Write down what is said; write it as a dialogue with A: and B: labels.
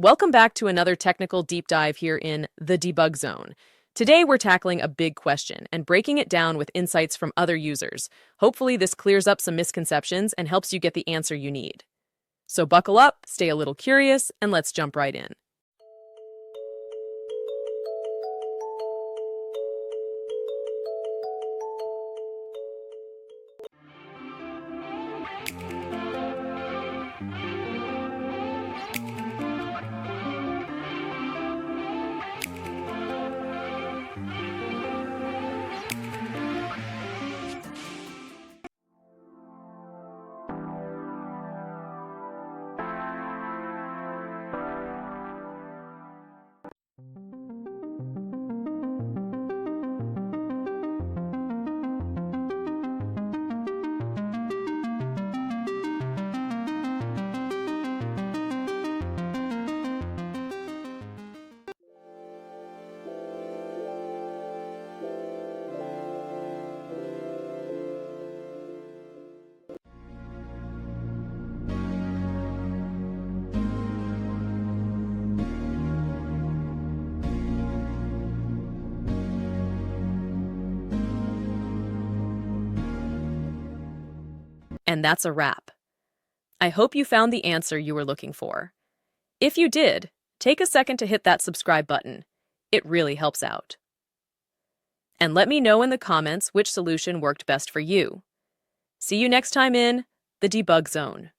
A: Welcome back to another technical deep dive here in the debug zone. Today we're tackling a big question and breaking it down with insights from other users. Hopefully this clears up some misconceptions and helps you get the answer you need. So buckle up, stay a little curious, and let's jump right in. And that's a wrap. I hope you found the answer you were looking for. If you did, take a second to hit that subscribe button. It really helps out. And let me know in the comments which solution worked best for you. See you next time in the debug zone.